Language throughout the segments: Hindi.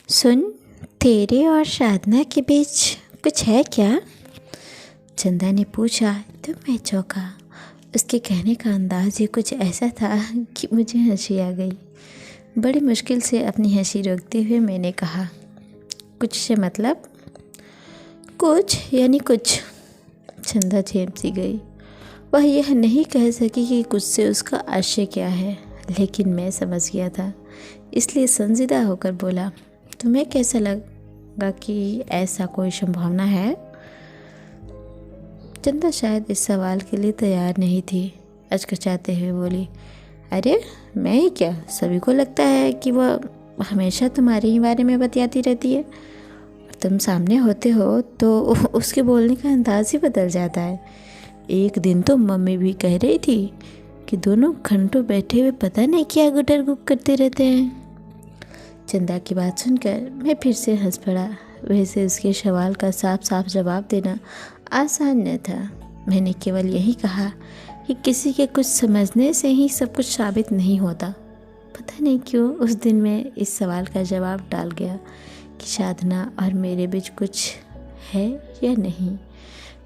सुन, तेरे और साधना के बीच कुछ है क्या? चंदा ने पूछा तो मैं चौंका। उसके कहने का अंदाज ही कुछ ऐसा था कि मुझे हंसी आ गई। बड़ी मुश्किल से अपनी हंसी रोकते हुए मैंने कहा, कुछ से मतलब? कुछ यानी कुछ। चंदा चेप सी गई। वह यह नहीं कह सकी कि कुछ से उसका आशय क्या है, लेकिन मैं समझ गया था, इसलिए संजीदा होकर बोला, तुम्हें कैसा लगा कि ऐसा कोई संभावना है? चंदा शायद इस सवाल के लिए तैयार नहीं थी। अचकचाते हुए बोली, अरे मैं ही क्या, सभी को लगता है कि वह हमेशा तुम्हारे ही बारे में बतियाती रहती है। तुम सामने होते हो तो उसके बोलने का अंदाज ही बदल जाता है। एक दिन तो मम्मी भी कह रही थी कि दोनों घंटों बैठे हुए पता नहीं क्या गुटर गुप करते रहते हैं। चंदा की बात सुनकर मैं फिर से हंस पड़ा। वैसे उसके सवाल का साफ साफ जवाब देना आसान न था। मैंने केवल यही कहा कि किसी के कुछ समझने से ही सब कुछ साबित नहीं होता। पता नहीं क्यों उस दिन मैं इस सवाल का जवाब डाल गया कि साधना और मेरे बीच कुछ है या नहीं।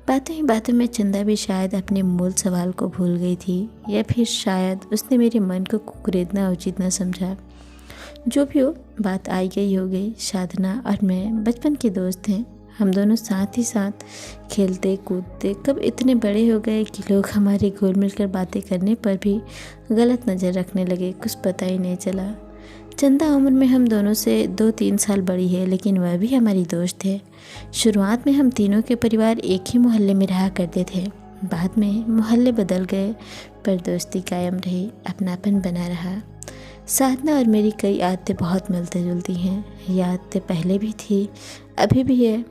बातों ही बातों में चंदा भी शायद अपने मूल सवाल को भूल गई थी, या फिर शायद उसने मेरे मन को कुरेदना उचित न समझा। जो भी हो, बात आई गई हो गई। साधना और मैं बचपन के दोस्त हैं। हम दोनों साथ ही साथ खेलते कूदते कब इतने बड़े हो गए कि लोग हमारे घुल मिलकर बातें करने पर भी गलत नज़र रखने लगे, कुछ पता ही नहीं चला। चंदा उम्र में हम दोनों से 2-3 साल बड़ी है, लेकिन वह भी हमारी दोस्त है। शुरुआत में हम तीनों के परिवार एक ही मोहल्ले में रहा करते थे। बाद में मोहल्ले बदल गए, पर दोस्ती कायम रही, अपनापन बना रहा। साधना और मेरी कई आदतें बहुत मिलती जुलती हैं। ये आदतें पहले भी थी, अभी भी है।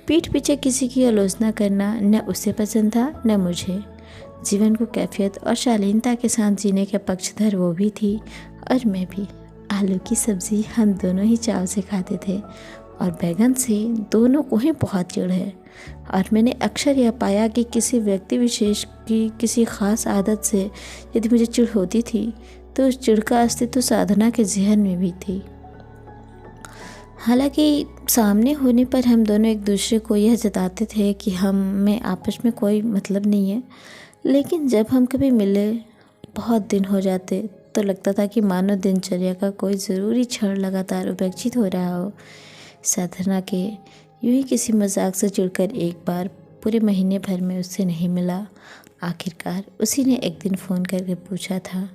पीठ पीछे किसी की आलोचना करना न उसे पसंद था न मुझे। जीवन को कैफियत और शालीनता के साथ जीने का पक्षधर वो भी थी और मैं भी। आलू की सब्ज़ी हम दोनों ही चाव से खाते थे और बैगन से दोनों को ही बहुत चिढ़ है। और मैंने अक्सर यह पाया कि किसी व्यक्ति विशेष की किसी ख़ास आदत से यदि मुझे चिढ़ होती थी तो उस चिढ़ का अस्तित्व साधना के जहन में भी थी। हालांकि सामने होने पर हम दोनों एक दूसरे को यह जताते थे कि हम में आपस में कोई मतलब नहीं है, लेकिन जब हम कभी मिले, बहुत दिन हो जाते, तो लगता था कि मानो दिनचर्या का कोई ज़रूरी क्षण लगातार उपेक्षित हो रहा हो। साधना के यूं ही किसी मजाक से चिढ़कर एक बार पूरे महीने भर में उससे नहीं मिला। आखिरकार उसी ने एक दिन फ़ोन करके पूछा था,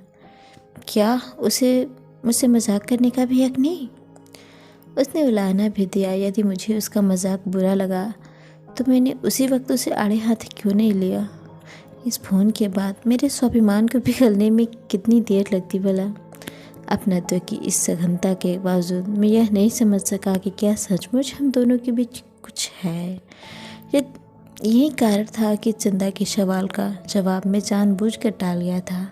क्या उसे मुझसे मजाक करने का भी हक नहीं? उसने उलाहना भी दिया यदि मुझे उसका मजाक बुरा लगा तो मैंने उसी वक्त उसे आड़े हाथ क्यों नहीं लिया। इस फ़ोन के बाद मेरे स्वाभिमान को पिघलने में कितनी देर लगती भला। अपनत्व की इस सघनता के बावजूद मैं यह नहीं समझ सका कि क्या सचमुच हम दोनों के बीच कुछ है। यही कारण था कि चंदा के सवाल का जवाब मैं जानबूझकर टाल गया था,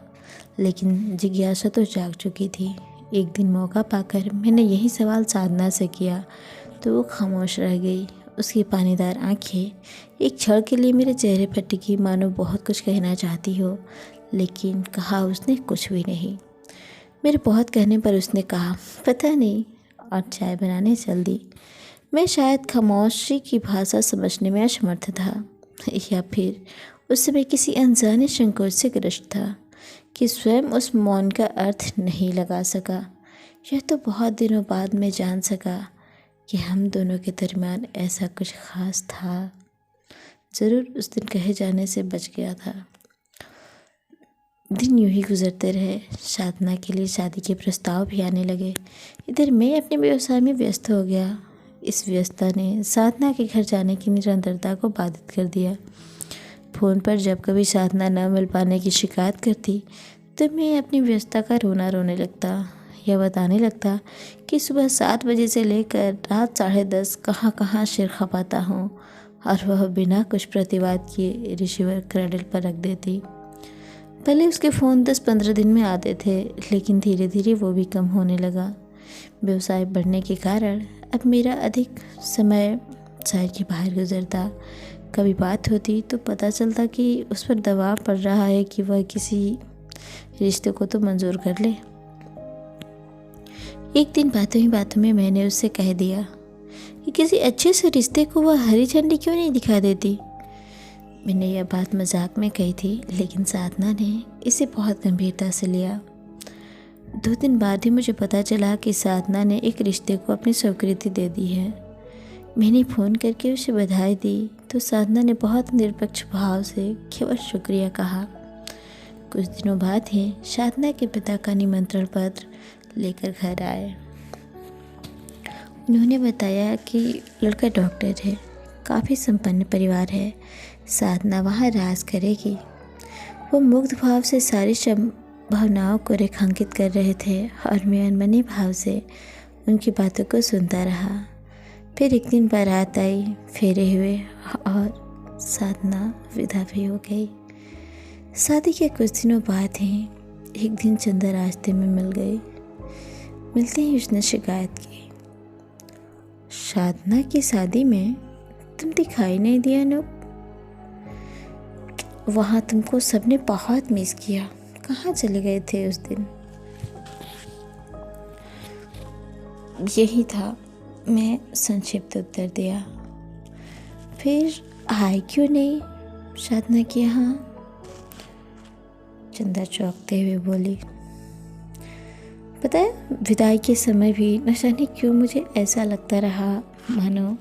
लेकिन जिज्ञासा तो जाग चुकी थी। एक दिन मौका पाकर मैंने यही सवाल साधना से किया तो वो खामोश रह गई। उसकी पानीदार आंखें एक क्षण के लिए मेरे चेहरे पर टिकी, मानो बहुत कुछ कहना चाहती हो, लेकिन कहा उसने कुछ भी नहीं। मेरे बहुत कहने पर उसने कहा, पता नहीं, और चाय बनाने चल दी। मैं शायद खामोशी की भाषा समझने में असमर्थ था, या फिर उस समय किसी अनजाने संकोच से ग्रस्त था कि स्वयं उस मौन का अर्थ नहीं लगा सका। यह तो बहुत दिनों बाद मैं जान सका कि हम दोनों के दरमियान ऐसा कुछ खास था। ज़रूर उस दिन कहे जाने से बच गया था। दिन यूं ही गुजरते रहे। साधना के लिए शादी के प्रस्ताव भी आने लगे। इधर मैं अपने व्यवसाय में व्यस्त हो गया। इस व्यस्तता ने साधना के घर जाने की निरंतरता को बाधित कर दिया। फ़ोन पर जब कभी साधना न मिल पाने की शिकायत करती तो मैं अपनी व्यस्तता का रोना रोने लगता, या बताने लगता कि सुबह 7 बजे से लेकर रात 10:30 कहाँ कहाँ सिर खपाता हूँ, और वह बिना कुछ प्रतिवाद किए रिसीवर क्रेडिट पर रख देती। पहले उसके फ़ोन 10-15 दिन में आते थे, लेकिन धीरे धीरे वो भी कम होने लगा। व्यवसाय बढ़ने के कारण अब मेरा अधिक समय शहर के बाहर गुजरता। कभी बात होती तो पता चलता कि उस पर दबाव पड़ रहा है कि वह किसी रिश्ते को तो मंजूर कर ले। एक दिन बातों ही बातों में मैंने उससे कह दिया कि किसी अच्छे से रिश्ते को वह हरी झंडी क्यों नहीं दिखा देती। मैंने यह बात मजाक में कही थी, लेकिन साधना ने इसे बहुत गंभीरता से लिया। 2 दिन बाद ही मुझे पता चला कि साधना ने एक रिश्ते को अपनी स्वीकृति दे दी है। मैंने फ़ोन करके उसे बधाई दी तो साधना ने बहुत निरपेक्ष भाव से केवल शुक्रिया कहा। कुछ दिनों बाद ही साधना के पिता का निमंत्रण पत्र लेकर घर आए। उन्होंने बताया कि लड़का डॉक्टर है, काफ़ी संपन्न परिवार है, साधना वहाँ राज करेगी। वो मुग्ध भाव से सारी भावनाओं को रेखांकित कर रहे थे और मैं अनमने भाव से उनकी बातों को सुनता रहा। फिर एक दिन बारात आई, फेरे हुए और साधना विदा भी हो गई। शादी के कुछ दिनों बाद ही एक दिन चंदा रास्ते में मिल गई। मिलते ही उसने शिकायत की, साधना की शादी में तुम दिखाई नहीं दिया अनूप। वहाँ तुमको सबने बहुत मिस किया, कहाँ चले गए थे उस दिन। यही था, मैं संक्षिप्त उत्तर दिया। फिर आए क्यों नहीं साधना के यहाँ। चंदा चौंकते हुए बोली, पता है विदाई के समय भी न जाने क्यों मुझे ऐसा लगता रहा मानो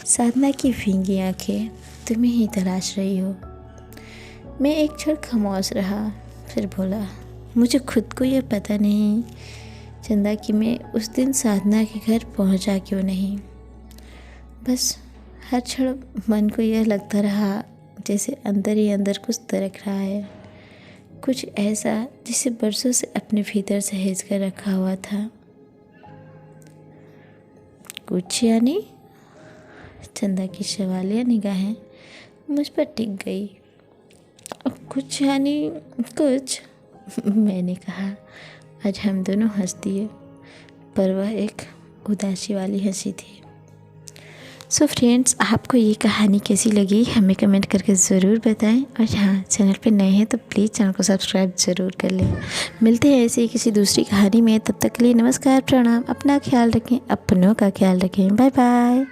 साधना की भींगी आंखें तुम्हें ही तलाश रही हो। मैं एक क्षण खामोश रहा, फिर बोला, मुझे खुद को यह पता नहीं चंदा कि मैं उस दिन साधना के घर पहुंचा क्यों नहीं। बस हर क्षण मन को यह लगता रहा जैसे अंदर ही अंदर कुछ तड़क रहा है, कुछ ऐसा जिसे बरसों से अपने भीतर सहेज कर रखा हुआ था। कुछ यानी? चंदा की सवालिया निगाहें मुझ पर टिक गई। कुछ यानी कुछ, मैंने कहा। आज हम दोनों हंस दिए, पर वह एक उदासी वाली हंसी थी। सो फ्रेंड्स, आपको ये कहानी कैसी लगी हमें कमेंट करके ज़रूर बताएं। और हाँ, चैनल पे नए हैं तो प्लीज़ चैनल को सब्सक्राइब ज़रूर कर लें। मिलते हैं ऐसे ही किसी दूसरी कहानी में, तब तक के लिए नमस्कार, प्रणाम। अपना ख्याल रखें, अपनों का ख्याल रखें। Bye bye.